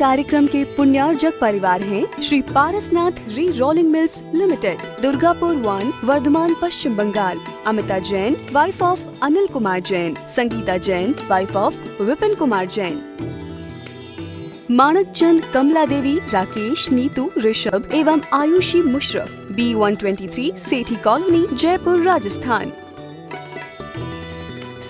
कार्यक्रम के पुण्यार्जक परिवार हैं Shri Parasnath re rolling mills limited, Durgapur 1, Bardhaman, Paschim Bangal. Amita Jain, wife of Anil Kumar Jain. Sangeeta Jain, wife of Vipin Kumar Jain. Manak Chand, Kamla Devi, Rakesh, Neetu, Rishabh एवं आयुषी मुशरफ, B123 सेठी कॉलोनी, जयपुर, राजस्थान।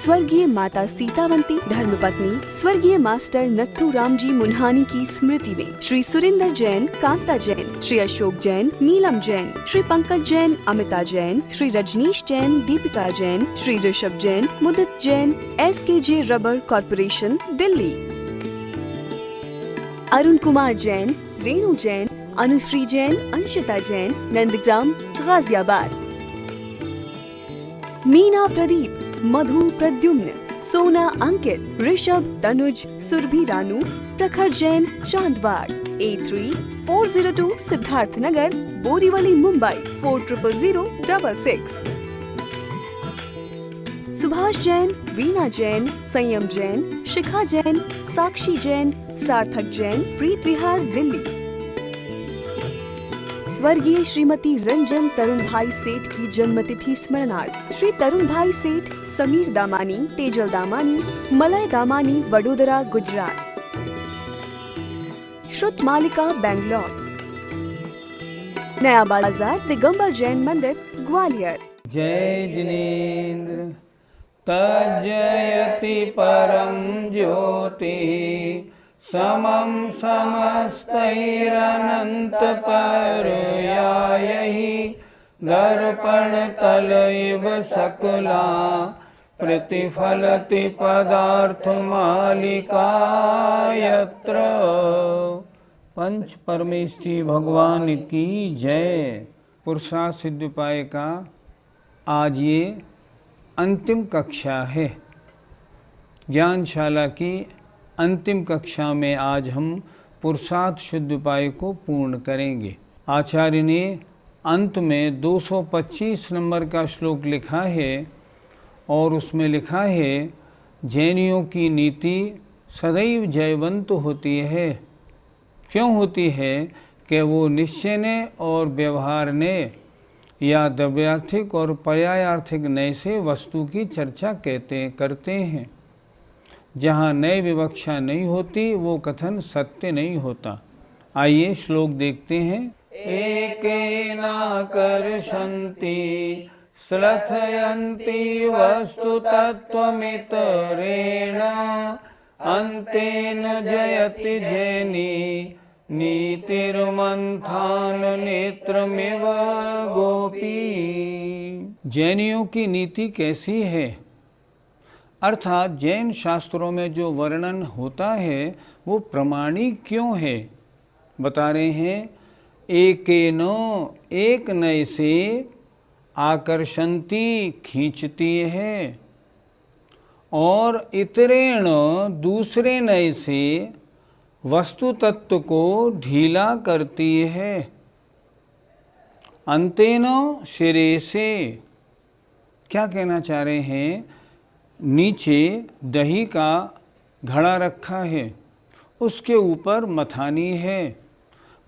स्वर्गीय माता सीतावंती, धर्मपत्नी स्वर्गीय मास्टर नत्थू राम जी मुन्हानी की स्मृति में Shri Surendra Jain, Kanta Jain, Shri Ashok Jain, Neelam Jain, Shri Pankaj Jain, Amita Jain, Shri Rajneesh Jain, Deepika Jain, Shri Rishabh Jain, Mudit Jain, SKJ rubber corporation, Delhi. Arun Kumar Jain, Renu Jain, Anushree Jain, Anshita Jain, Nandgram, Ghaziabad. Meena Pradeep, Madhu Pradyumna, Sona Ankit, Rishabh, Tanuj, Surabhi Ranu, प्रखर जैन, चांदबाग। 83-402 सिद्धार्थ नगर, बोरीवली, मुंबई 400066। सुभाष जैन, वीणा जैन, संयम जैन, शिखा जैन, साक्षी जैन, सार्थक जैन, प्रीत विहार, दिल्ली। स्वर्गीय श्रीमती रंजन तरुण भाई सेठ की जन्मतिथि स्मरणार्थ श्री तरुण भाई सेठ, समीर दामानी, तेजल दामानी, मलय दामानी, वडोदरा, गुजरात। श्रुत मालिका, बेंगलोर। नया बाजार, दिगंबर जैन मंदिर, ग्वालियर। जय जिनेन्द्र तज्जयति परम ज्योति, समं समस्तैरनन्तपर्यायैः, दर्पणतल इव सकला प्रतिफलति पदार्थमालिका यत्र। पंच परमेष्ठी भगवान की जय। पुरुषार्थ सिद्ध उपाय का आज ये अंतिम कक्षा है। ज्ञानशाला की अंतिम कक्षा में आज हम पुरुषार्थ शुद्ध उपाय को पूर्ण करेंगे। आचार्य ने अंत में 225 नंबर का श्लोक लिखा है और उसमें लिखा है, जैनियों की नीति सदैव जयवंत होती है। क्यों होती है? कि वो निश्चय ने और व्यवहार ने या द्रव्यार्थिक और पर्यायार्थिक नय से वस्तु की चर्चा करते हैं। जहाँ नए विवक्षा नहीं होती वो कथन सत्य नहीं होता। आइए श्लोक देखते हैं। एकेनाकर्षन्ति श्लथयन्ति वस्तु तत्त्वमितरेण, अन्तेन जयति जैनी नीतिर्मन्थान नेत्रमिव गोपी। जैनियों की नीति कैसी है? अर्थात जैन शास्त्रों में जो वर्णन होता है वो प्रमाणिक क्यों है? बता रहे हैं, एकेनो, एक नए से, आकर्षंती, खींचती है, और इतरेण, दूसरे नए से, वस्तु तत्व को ढीला करती है, अंतेनो, सिरे से। क्या कहना चाह रहे हैं? नीचे दही का घड़ा रखा है, उसके ऊपर मथानी है।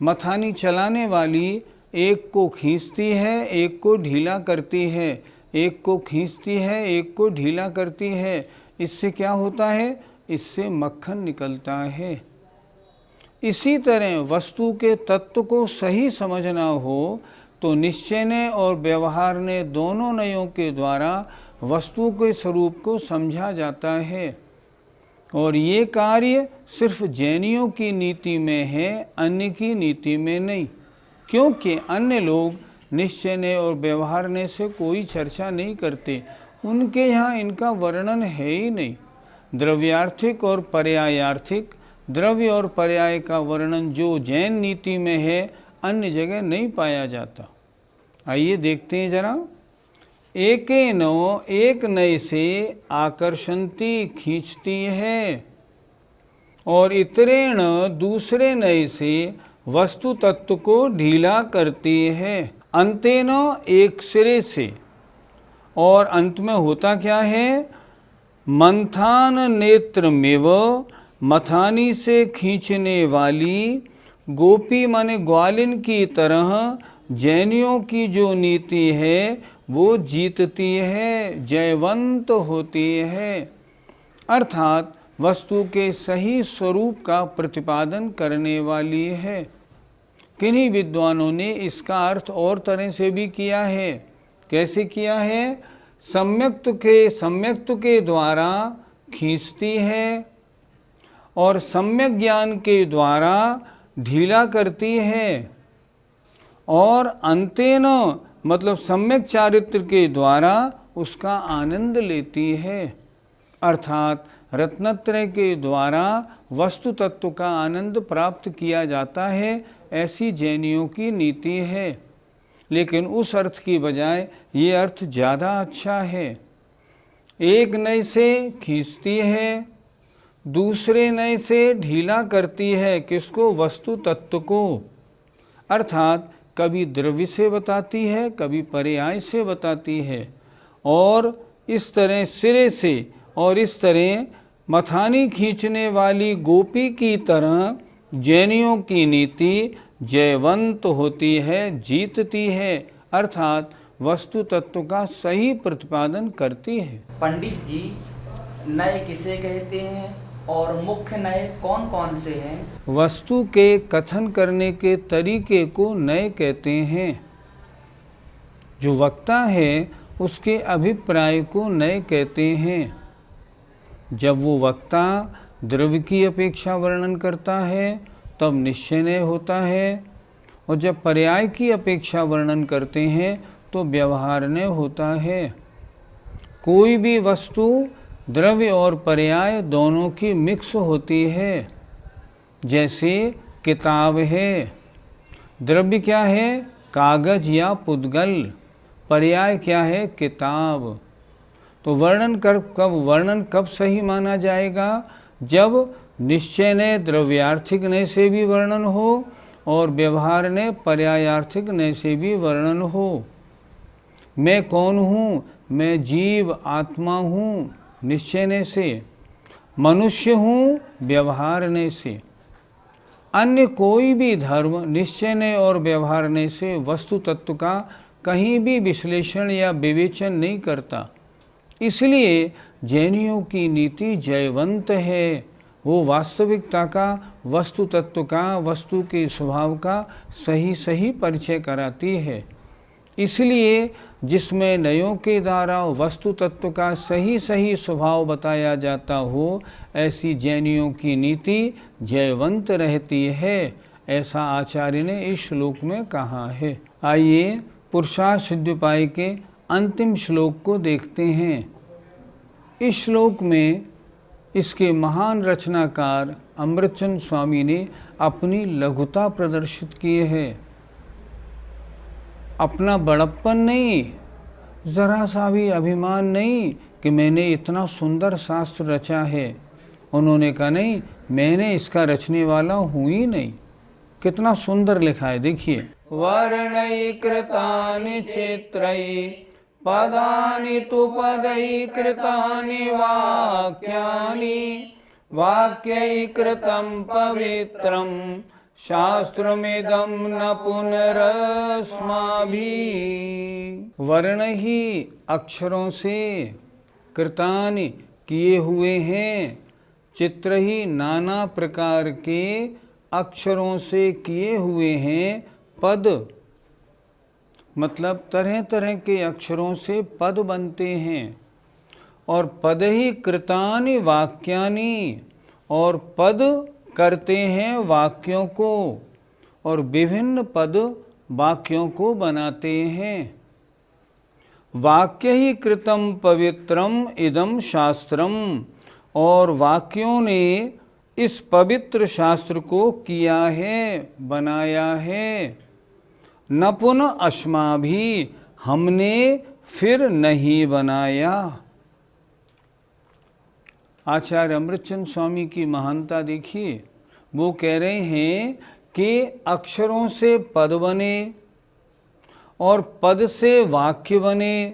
मथानी चलाने वाली एक को खींचती है, एक को ढीला करती है, एक को खींचती है, एक को ढीला करती है। इससे क्या होता है? इससे मक्खन निकलता है। इसी तरह वस्तु के तत्व को सही समझना हो तो निश्चय ने और व्यवहार ने दोनों नयों के द्वारा वस्तु के स्वरूप को समझा जाता है। और ये कार्य सिर्फ जैनियों की नीति में है, अन्य की नीति में नहीं। क्योंकि अन्य लोग निश्चय ने और व्यवहार ने से कोई चर्चा नहीं करते, उनके यहाँ इनका वर्णन है ही नहीं। द्रव्यार्थिक और पर्यायार्थिक, द्रव्य और पर्याय का वर्णन जो जैन नीति में है, अन्य जगह नहीं पाया जाता। आइए देखते हैं जरा। एकेनो, एक नए से, आकर्षंती, खींचती है, और इतरेण, दूसरे नए से, वस्तु तत्व को ढीला करती है, अंतेनो, एक सिरे से। और अंत में होता क्या है? मंथान नेत्रमिव, मथानी से खींचने वाली गोपी माने ग्वालिन की तरह जैनियों की जो नीति है वो जीतती है, जयवंत होती है, अर्थात वस्तु के सही स्वरूप का प्रतिपादन करने वाली है। किन्हीं विद्वानों ने इसका अर्थ और तरह से भी किया है। कैसे किया है? सम्यक्त के द्वारा खींचती है और सम्यक ज्ञान के द्वारा ढीला करती है और अंतेन मतलब सम्यक चारित्र के द्वारा उसका आनंद लेती है, अर्थात रत्नत्रय के द्वारा वस्तु तत्व का आनंद प्राप्त किया जाता है। ऐसी जैनियों की नीति है। लेकिन उस अर्थ की बजाय ये अर्थ ज़्यादा अच्छा है। एक नए से खींचती है, दूसरे नए से ढीला करती है। किसको? वस्तु तत्व को, अर्थात कभी द्रव्य से बताती है, कभी पर्याय से बताती है। और इस तरह सिरे से और इस तरह मथानी खींचने वाली गोपी की तरह जैनियों की नीति जयवंत होती है, जीतती है, अर्थात वस्तु तत्व का सही प्रतिपादन करती है। पंडित जी, नए किसे कहते हैं और मुख्य नए कौन कौन से हैं? वस्तु के कथन करने के तरीके को नए कहते हैं। जो वक्ता है उसके अभिप्राय को नए कहते हैं। जब वो वक्ता द्रव्य की अपेक्षा वर्णन करता है तब निश्चय नय होता है, और जब पर्याय की अपेक्षा वर्णन करते हैं तो व्यवहार नय होता है। कोई भी वस्तु द्रव्य और पर्याय दोनों की मिक्स होती है। जैसे किताब है, द्रव्य क्या है? कागज या पुद्गल, पर्याय क्या है? किताब। तो वर्णन कब सही माना जाएगा? जब निश्चय ने द्रव्यार्थिक नय से भी वर्णन हो और व्यवहार ने पर्यायार्थिक नय से भी वर्णन हो। मैं कौन हूँ? मैं जीव आत्मा हूँ, निश्चय ने से। मनुष्य हूँ, व्यवहार ने से। अन्य कोई भी धर्म निश्चय ने और व्यवहार ने से वस्तु तत्व का कहीं भी विश्लेषण या विवेचन नहीं करता। इसलिए जैनियों की नीति जयवंत है। वो वास्तविकता का, वस्तु तत्व का, वस्तु के स्वभाव का सही परिचय कराती है। इसलिए जिसमें नयों के द्वारा वस्तु तत्व का सही स्वभाव बताया जाता हो, ऐसी जैनियों की नीति जयवंत रहती है। ऐसा आचार्य ने इस श्लोक में कहा है। आइए पुरुषार्थ सिद्ध्योपाय के अंतिम श्लोक को देखते हैं। इस श्लोक में इसके महान रचनाकार अमृतचंद स्वामी ने अपनी लघुता प्रदर्शित की है। अपना बड़प्पन नहीं, जरा सा भी अभिमान नहीं कि मैंने इतना सुंदर शास्त्र रचा है। उन्होंने कहा नहीं, मैंने इसका रचने वाला हूँ ही नहीं। कितना सुंदर लिखा है, देखिए। वर्णैकृतानि चित्रैः पदानि तु पदैकृतानि वाक्यानि वाक्यैकृतं पवित्रं शास्त्रमिदं न पुनरस्माभिः। वर्ण ही अक्षरों से, कृतानि किए हुए हैं, चित्र ही नाना प्रकार के अक्षरों से किए हुए हैं। पद मतलब तरह तरह के अक्षरों से पद बनते हैं। और पद ही कृतानि वाक्यानि, और पद करते हैं वाक्यों को, और विभिन्न पद वाक्यों को बनाते हैं। वाक्य ही कृतम पवित्रम इदम शास्त्रम, और वाक्यों ने इस पवित्र शास्त्र को किया है, बनाया है। न पुनः अस्माभि, हमने फिर नहीं बनाया। आचार्य अमृतचंद स्वामी की महानता देखिए। वो कह रहे हैं कि अक्षरों से पद बने और पद से वाक्य बने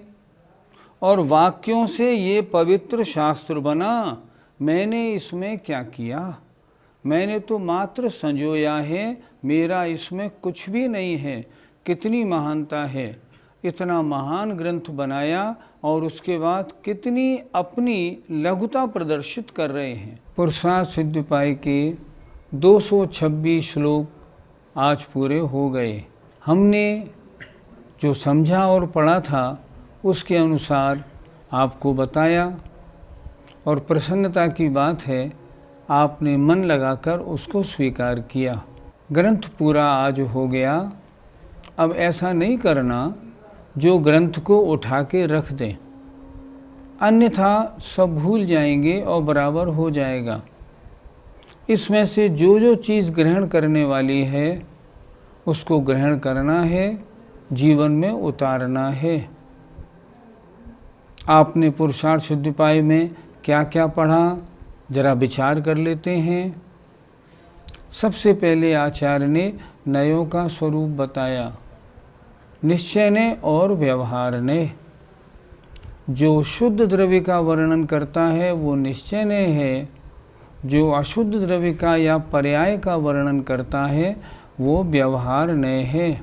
और वाक्यों से ये पवित्र शास्त्र बना। मैंने इसमें क्या किया, मैंने तो मात्र संजोया है, मेरा इसमें कुछ भी नहीं है। कितनी महानता है, इतना महान ग्रंथ बनाया और उसके बाद कितनी अपनी लघुता प्रदर्शित कर रहे हैं। पुरुषार्थ सिद्धिपाई के 226 श्लोक आज पूरे हो गए। हमने जो समझा और पढ़ा था उसके अनुसार आपको बताया, और प्रसन्नता की बात है आपने मन लगाकर उसको स्वीकार किया। ग्रंथ पूरा आज हो गया। अब ऐसा नहीं करना जो ग्रंथ को उठा के रख दें, अन्यथा सब भूल जाएंगे और बराबर हो जाएगा। इसमें से जो जो चीज़ ग्रहण करने वाली है उसको ग्रहण करना है, जीवन में उतारना है। आपने पुरुषार्थ सिद्धिपाई में क्या क्या पढ़ा, जरा विचार कर लेते हैं। सबसे पहले आचार्य ने नयों का स्वरूप बताया, निश्चय ने और व्यवहार ने। जो शुद्ध द्रव्य का वर्णन करता है वो निश्चय ने है, जो अशुद्ध द्रव्य का या पर्याय का वर्णन करता है वो व्यवहार ने है।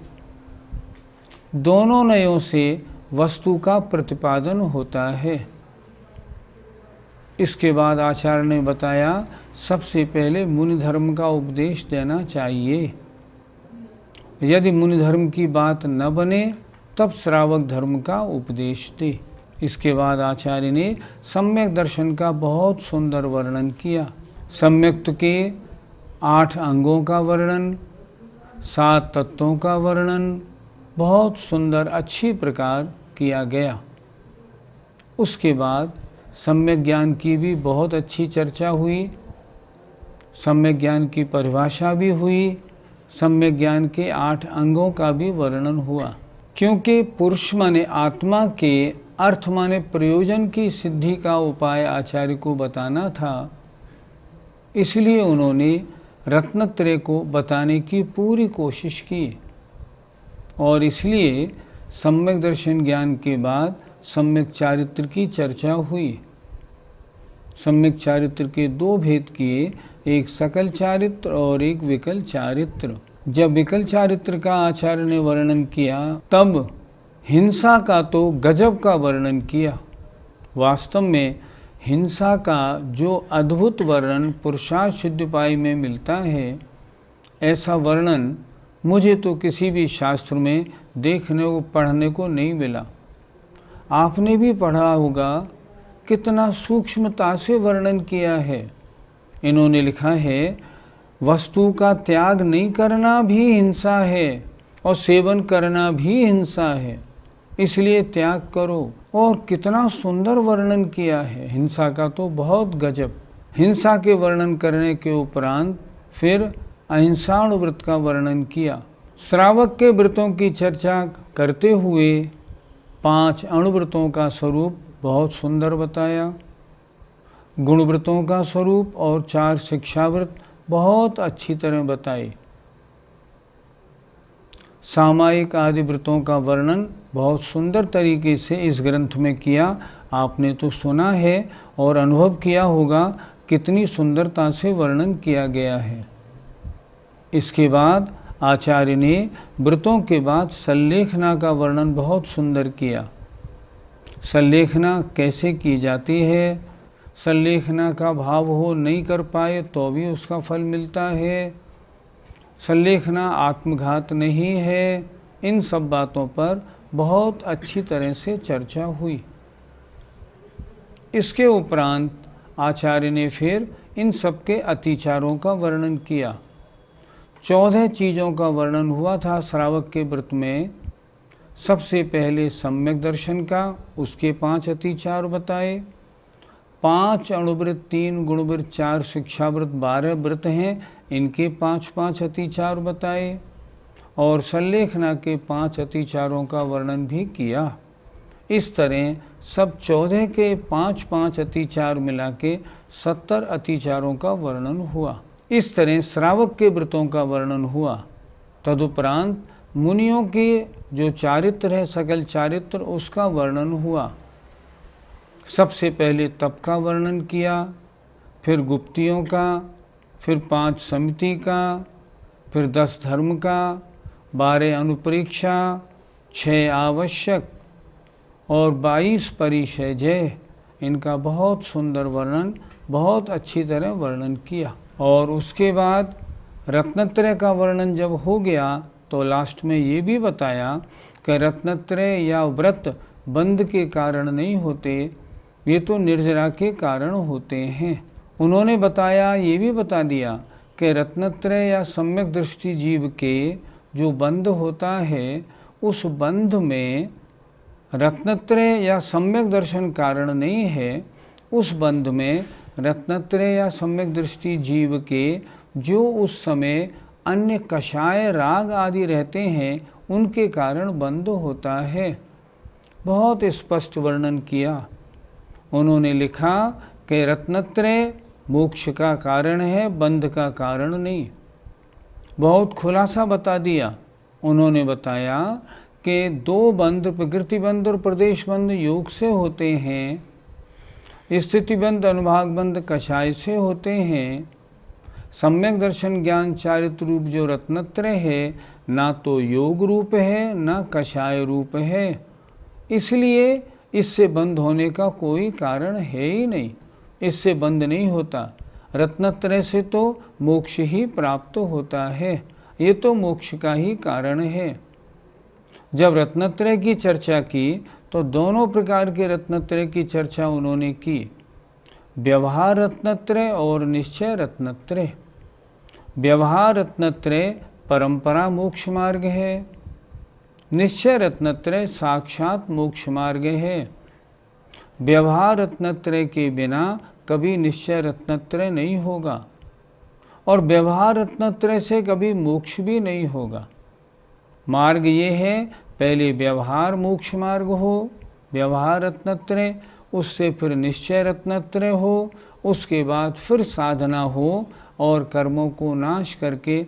दोनों नयों से वस्तु का प्रतिपादन होता है। इसके बाद आचार्य ने बताया सबसे पहले मुनि धर्म का उपदेश देना चाहिए। यदि मुनि धर्म की बात न बने तब श्रावक धर्म का उपदेश दे। इसके बाद आचार्य ने सम्यक दर्शन का बहुत सुंदर वर्णन किया। सम्यक्त के 8 अंगों का वर्णन, 7 तत्वों का वर्णन बहुत सुंदर अच्छी प्रकार किया गया। उसके बाद सम्यक ज्ञान की भी बहुत अच्छी चर्चा हुई, सम्यक ज्ञान की परिभाषा भी हुई, सम्यक ज्ञान के 8 अंगों का भी वर्णन हुआ। क्योंकि पुरुष माने आत्मा के अर्थ माने प्रयोजन की सिद्धि का उपाय आचार्य को बताना था, इसलिए उन्होंने रत्नत्रय को बताने की पूरी कोशिश की। और इसलिए सम्यक दर्शन ज्ञान के बाद सम्यक चारित्र की चर्चा हुई। सम्यक चारित्र के 2 भेद किए, एक सकल चारित्र और एक विकल चारित्र। जब विकल चारित्र का आचार्य ने वर्णन किया तब हिंसा का तो गजब का वर्णन किया। वास्तव में हिंसा का जो अद्भुत वर्णन पुरुषार्थ सिद्धिपाई में मिलता है, ऐसा वर्णन मुझे तो किसी भी शास्त्र में देखने को पढ़ने को नहीं मिला। आपने भी पढ़ा होगा कितना सूक्ष्मता से वर्णन किया है। इन्होंने लिखा है वस्तु का त्याग नहीं करना भी हिंसा है और सेवन करना भी हिंसा है, इसलिए त्याग करो। और कितना सुंदर वर्णन किया है हिंसा का, तो बहुत गजब। हिंसा के वर्णन करने के उपरांत फिर अहिंसाणु व्रत का वर्णन किया। श्रावक के व्रतों की चर्चा करते हुए 5 अणुव्रतों का स्वरूप बहुत सुंदर बताया, गुणव्रतों का स्वरूप और 4 शिक्षाव्रत बहुत अच्छी तरह बताए। सामायिक आदि व्रतों का वर्णन बहुत सुंदर तरीके से इस ग्रंथ में किया। आपने तो सुना है और अनुभव किया होगा कितनी सुंदरता से वर्णन किया गया है। इसके बाद आचार्य ने व्रतों के बाद संलेखना का वर्णन बहुत सुंदर किया। संलेखना कैसे की जाती है, संलेखना का भाव हो नहीं कर पाए तो भी उसका फल मिलता है, संलेखना आत्मघात नहीं है, इन सब बातों पर बहुत अच्छी तरह से चर्चा हुई। इसके उपरांत आचार्य ने फिर इन सब के अतिचारों का वर्णन किया। 14 चीज़ों का वर्णन हुआ था श्रावक के व्रत में। सबसे पहले सम्यक दर्शन का, उसके 5 अतिचार बताए। 5 अणुव्रत, 3 गुणव्रत, 4 शिक्षाव्रत, 12 व्रत हैं, इनके 5-5 अतिचार बताए। और संलेखना के 5 अतिचारों का वर्णन भी किया। इस तरह सब 14 के 5-5 अतिचार मिला के 70 अतिचारों का वर्णन हुआ। इस तरह श्रावक के व्रतों का वर्णन हुआ। तदुपरांत मुनियों के जो चारित्र है, सकल चारित्र, उसका वर्णन हुआ। सबसे पहले तप का वर्णन किया, फिर गुप्तियों का, फिर 5 समिति का, फिर 10 धर्म का, 12 अनुपरीक्षा, 6 आवश्यक और 22 परिचय। इनका बहुत सुंदर वर्णन, बहुत अच्छी तरह वर्णन किया। और उसके बाद रत्नत्रय का वर्णन जब हो गया तो लास्ट में ये भी बताया कि रत्नत्रय या व्रत बंध के कारण नहीं होते, ये तो निर्जरा के कारण होते हैं। उन्होंने बताया, ये भी बता दिया कि रत्नत्रय या सम्यक दृष्टि जीव के जो बंध होता है, उस बंध में रत्नत्रय या सम्यक दर्शन कारण नहीं है। उस बंध में रत्नत्रय या सम्यक दृष्टि जीव के जो उस समय अन्य कषाय राग आदि रहते हैं, उनके कारण बंध होता है। बहुत स्पष्ट वर्णन किया। उन्होंने लिखा कि रत्नत्रय मोक्ष का कारण है, बंध का कारण नहीं। बहुत खुलासा बता दिया। उन्होंने बताया कि 2 बंध, प्रकृति बंध और प्रदेश बंध योग से होते हैं, स्थिति बंध अनुभाग बंध कषाय से होते हैं। सम्यक दर्शन ज्ञान चारित्र रूप जो रत्नत्रय है, ना तो योग रूप है ना कषाय रूप है, इसलिए इससे बंध होने का कोई कारण है ही नहीं। इससे बंध नहीं होता। रत्नत्रय से तो मोक्ष ही प्राप्त होता है, ये तो मोक्ष का ही कारण है। जब रत्नत्रय की चर्चा की तो दोनों प्रकार के रत्नत्रय की चर्चा उन्होंने की, व्यवहार रत्नत्रय और निश्चय रत्नत्रय। व्यवहार रत्नत्रय परंपरा मोक्ष मार्ग है, निश्चय रत्नत्रय साक्षात मोक्ष मार्ग है। व्यवहार रत्नत्रय के बिना कभी निश्चय रत्नत्रय नहीं होगा और व्यवहार रत्नत्रय से कभी मोक्ष भी नहीं होगा। मार्ग ये है, पहले व्यवहार मोक्ष मार्ग हो, व्यवहार रत्नत्रय, उससे फिर निश्चय रत्नत्रय हो, उसके बाद फिर साधना हो और कर्मों को नाश करके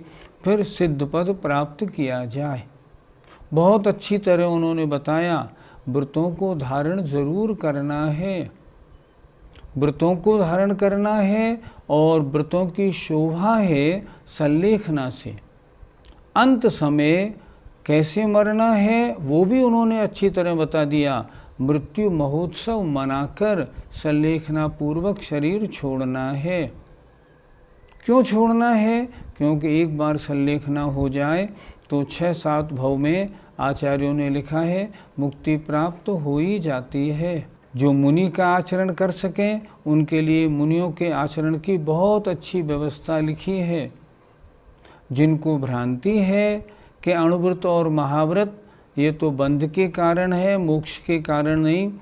फिर सिद्ध पद प्राप्त किया जाए। बहुत अच्छी तरह उन्होंने बताया। व्रतों को धारण जरूर करना है, व्रतों को धारण करना है और व्रतों की शोभा है संलेखना से। अंत समय कैसे मरना है वो भी उन्होंने अच्छी तरह बता दिया। मृत्यु महोत्सव मनाकर संलेखना पूर्वक शरीर छोड़ना है। क्यों छोड़ना है? क्योंकि एक बार संलेखना हो जाए तो 6-7 भव में आचार्यों ने लिखा है मुक्ति प्राप्त हो ही जाती है। जो मुनि का आचरण कर सकें उनके लिए मुनियों के आचरण की बहुत अच्छी व्यवस्था लिखी है। जिनको भ्रांति है कि अणुव्रत और महाव्रत ये तो बंध के कारण है, मोक्ष के कारण नहीं,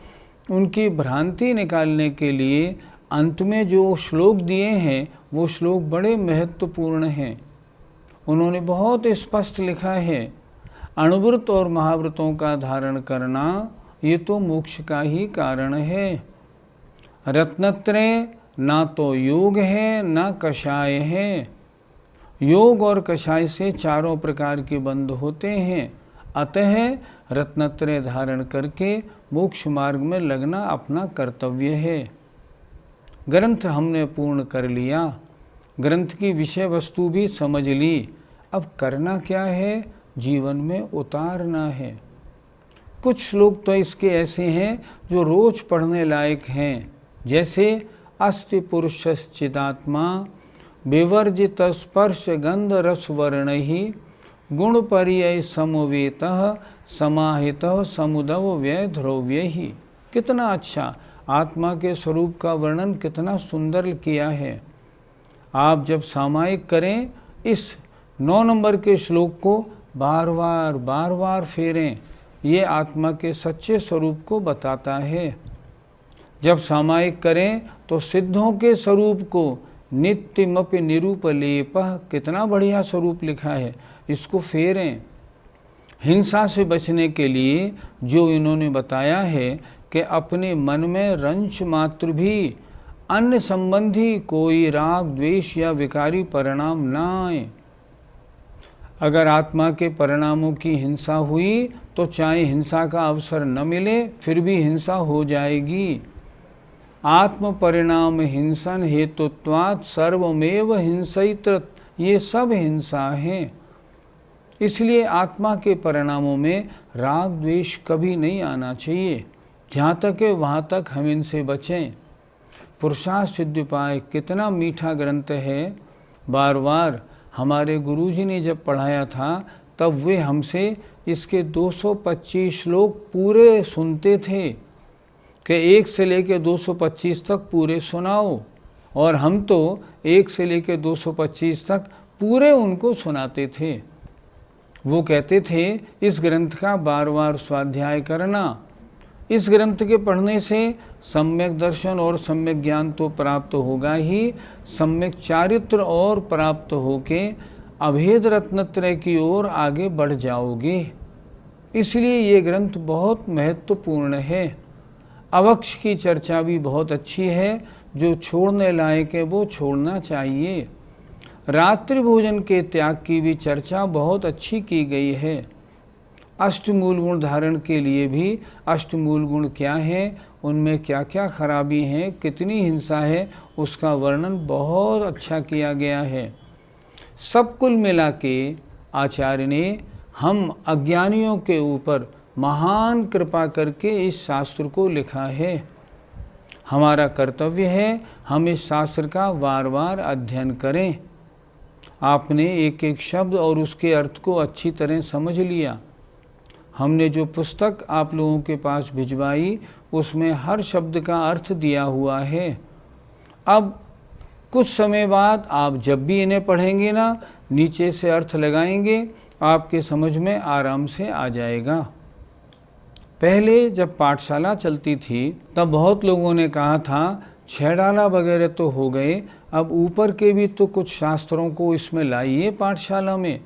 उनकी भ्रांति निकालने के लिए अंत में जो श्लोक दिए हैं वो श्लोक बड़े महत्वपूर्ण हैं। उन्होंने बहुत स्पष्ट लिखा है, अणुव्रत और महाव्रतों का धारण करना ये तो मोक्ष का ही कारण है। रत्नत्रय ना तो योग है ना कषाय है। योग और कषाय से चारों प्रकार के बंध होते हैं। अतः रत्नत्रय धारण करके मोक्ष मार्ग में लगना अपना कर्तव्य है। ग्रंथ हमने पूर्ण कर लिया, ग्रंथ की विषय वस्तु भी समझ ली। अब करना क्या है? जीवन में उतारना है। कुछ श्लोक तो इसके ऐसे हैं जो रोज पढ़ने लायक हैं, जैसे अस्ति पुरुषश्चिदात्मा विवर्जित स्पर्श गंध रस वर्णहि गुण पर्यय समवेतः समाहितः समुदव व्यय ध्रुव्यहि। कितना अच्छा आत्मा के स्वरूप का वर्णन कितना सुंदर किया है। आप जब सामायिक करें इस 9 नंबर के श्लोक को बार बार फेरें, ये आत्मा के सच्चे स्वरूप को बताता है। जब सामायिक करें तो सिद्धों के स्वरूप को नित्यमपि निरूपलेपः, कितना बढ़िया स्वरूप लिखा है, इसको फेरें। हिंसा से बचने के लिए जो इन्होंने बताया है कि अपने मन में रंच मात्र भी अन्य संबंधी कोई राग द्वेष या विकारी परिणाम ना आए। अगर आत्मा के परिणामों की हिंसा हुई तो चाहे हिंसा का अवसर न मिले फिर भी हिंसा हो जाएगी। आत्म परिणाम हिंसन हेतुत्वात् सर्वमेव हिंसित, ये सब हिंसा है। इसलिए आत्मा के परिणामों में राग द्वेष कभी नहीं आना चाहिए। जहाँ तक है वहाँ तक हम इनसे बचें। पुरुषार्थ सिद्धिपाय कितना मीठा ग्रंथ है। बार बार हमारे गुरुजी ने जब पढ़ाया था तब वे हमसे इसके 225 श्लोक पूरे सुनते थे कि 1 से लेकर 225 तक पूरे सुनाओ, और हम तो 1 से लेकर 225 तक पूरे उनको सुनाते थे। वो कहते थे इस ग्रंथ का बार बार स्वाध्याय करना। इस ग्रंथ के पढ़ने से सम्यक दर्शन और सम्यक ज्ञान तो प्राप्त होगा ही, सम्यक चारित्र और प्राप्त होके अभेद रत्नत्रय की ओर आगे बढ़ जाओगे। इसलिए ये ग्रंथ बहुत महत्वपूर्ण है। अवक्ष की चर्चा भी बहुत अच्छी है, जो छोड़ने लायक है वो छोड़ना चाहिए। रात्रि भोजन के त्याग की भी चर्चा बहुत अच्छी की गई है। अष्टमूल गुण धारण के लिए भी अष्टमूल गुण क्या है, उनमें क्या क्या खराबी हैं, कितनी हिंसा है, उसका वर्णन बहुत अच्छा किया गया है। सब कुल मिला के आचार्य ने हम अज्ञानियों के ऊपर महान कृपा करके इस शास्त्र को लिखा है। हमारा कर्तव्य है हम इस शास्त्र का बार बार अध्ययन करें। आपने एक एक शब्द और उसके अर्थ को अच्छी तरह समझ लिया। हमने जो पुस्तक आप लोगों के पास भिजवाई उसमें हर शब्द का अर्थ दिया हुआ है। अब कुछ समय बाद आप जब भी इन्हें पढ़ेंगे ना, नीचे से अर्थ लगाएंगे, आपके समझ में आराम से आ जाएगा। पहले जब पाठशाला चलती थी तब बहुत लोगों ने कहा था 6 डाला वगैरह तो हो गए, अब ऊपर के भी तो कुछ शास्त्रों को इसमें लाइए पाठशाला में।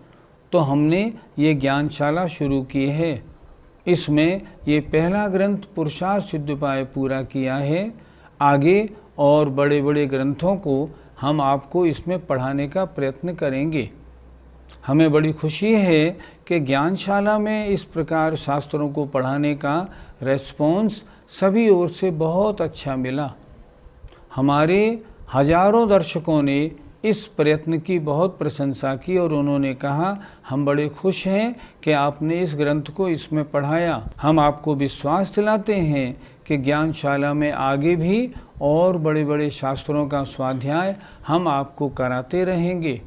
तो हमने ये ज्ञानशाला शुरू की है। इसमें ये पहला ग्रंथ पुरुषार्थ सिद्धिपाय पूरा किया है। आगे और बड़े बड़े ग्रंथों को हम आपको इसमें पढ़ाने का प्रयत्न करेंगे। हमें बड़ी खुशी है कि ज्ञानशाला में इस प्रकार शास्त्रों को पढ़ाने का रेस्पॉन्स सभी ओर से बहुत अच्छा मिला। हमारे हजारों दर्शकों ने इस प्रयत्न की बहुत प्रशंसा की और उन्होंने कहा हम बड़े खुश हैं कि आपने इस ग्रंथ को इसमें पढ़ाया। हम आपको विश्वास दिलाते हैं कि ज्ञानशाला में आगे भी और बड़े बड़े शास्त्रों का स्वाध्याय हम आपको कराते रहेंगे।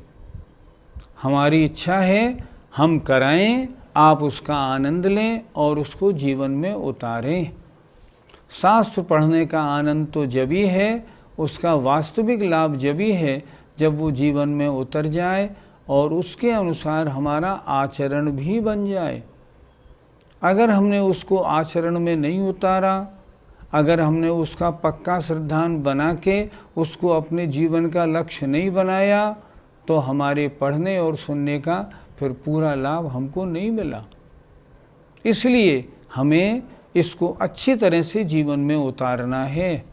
हमारी इच्छा है हम कराएं, आप उसका आनंद लें और उसको जीवन में उतारें। शास्त्र पढ़ने का आनंद तो जभी है, उसका वास्तविक लाभ जभी है जब वो जीवन में उतर जाए और उसके अनुसार हमारा आचरण भी बन जाए। अगर हमने उसको आचरण में नहीं उतारा, अगर हमने उसका पक्का श्रद्धान बना के उसको अपने जीवन का लक्ष्य नहीं बनाया, तो हमारे पढ़ने और सुनने का फिर पूरा लाभ हमको नहीं मिला। इसलिए हमें इसको अच्छी तरह से जीवन में उतारना है।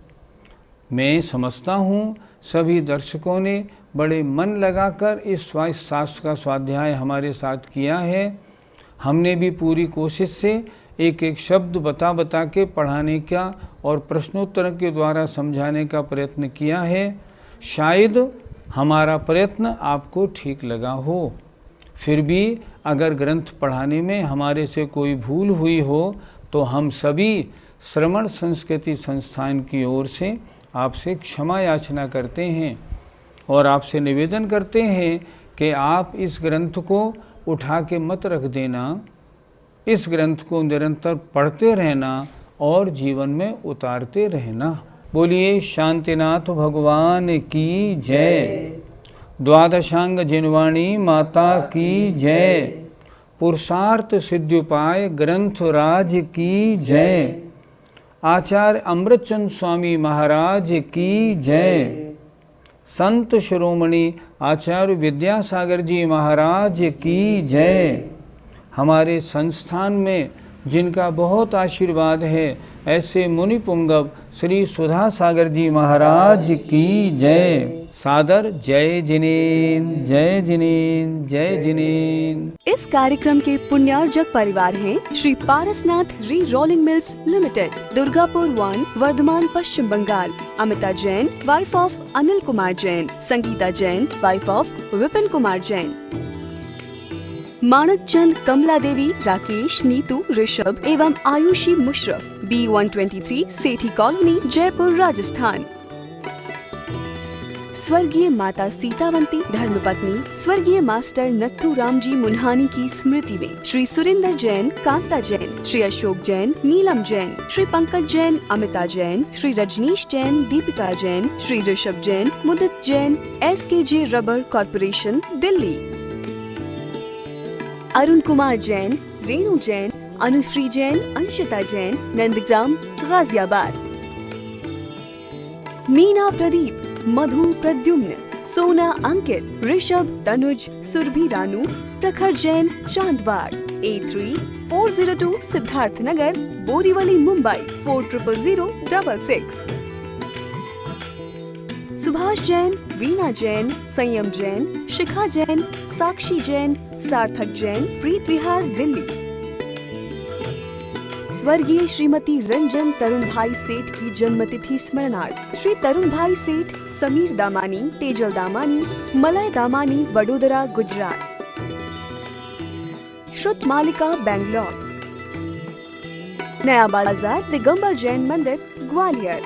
मैं समझता हूँ सभी दर्शकों ने बड़े मन लगाकर इस शास्त्र का स्वाध्याय हमारे साथ किया है। हमने भी पूरी कोशिश से एक एक शब्द बता बता के पढ़ाने का और प्रश्नोत्तर के द्वारा समझाने का प्रयत्न किया है। शायद हमारा प्रयत्न आपको ठीक लगा हो। फिर भी अगर ग्रंथ पढ़ाने में हमारे से कोई भूल हुई हो तो हम सभी श्रवण संस्कृति संस्थान की ओर से आपसे क्षमा याचना करते हैं और आपसे निवेदन करते हैं कि आप इस ग्रंथ को उठा के मत रख देना। इस ग्रंथ को निरंतर पढ़ते रहना और जीवन में उतारते रहना। बोलिए शांतिनाथ भगवान की जय। द्वादशांग जिनवाणी माता की जय। पुरुषार्थ सिद्धिपाय ग्रंथ राज की जय। आचार्य अमृतचंद स्वामी महाराज की जय। संत शिरोमणि आचार्य विद्यासागर जी महाराज की जय। हमारे संस्थान में जिनका बहुत आशीर्वाद है, ऐसे मुनि पुंगव श्री सुधा सागर जी महाराज की जय। सादर जय जिनेन्द्र, जय जिनेन्द्र, जय जिनेन्द्र। इस कार्यक्रम के पुण्यार्जक परिवार हैं Shri Parasnath re rolling mills limited, Durgapur 1, Bardhaman, Paschim Bangal. Amita Jain, wife of Anil Kumar Jain. Sangeeta Jain, wife of Vipin Kumar Jain. Manak Chand, Kamla Devi, Rakesh, Neetu, Rishabh एवं आयुषी मुशरफ, B123 सेठी कॉलोनी, जयपुर, राजस्थान। स्वर्गीय माता सीतावंती धर्मपत्नी स्वर्गीय मास्टर नट्टू राम जी मुन्हानी की स्मृति में Shri Surendra Jain, Kanta Jain, Shri Ashok Jain, Neelam Jain, Shri Pankaj Jain, Amita Jain, Shri Rajneesh Jain, Deepika Jain, Shri Rishabh Jain, Mudit Jain, SKJ rubber corporation, Delhi. Arun Kumar Jain, Renu Jain, Anushree Jain, Anshita Jain, Nandgram, Ghaziabad. Meena Pradeep, Madhu Pradyumna, Sona Ankit, Rishabh, Tanuj, Surabhi Ranu, प्रखर जैन, चांदबाग। A3402 सिद्धार्थ नगर, बोरीवली, मुंबई 400066। सुभाष जैन, वीणा जैन, संयम जैन, शिखा जैन, साक्षी जैन, सार्थक जैन, प्रीत विहार, दिल्ली। स्वर्गीय श्रीमती रंजन तरुण भाई सेठ की जन्मतिथि स्मरणार्थ श्री तरुण भाई सेठ, समीर दामानी, तेजल दामानी, मलय दामानी, वडोदरा, गुजरात। श्रुत मालिका, बैंगलोर। नया बाजार, दिगंबर जैन मंदिर, ग्वालियर।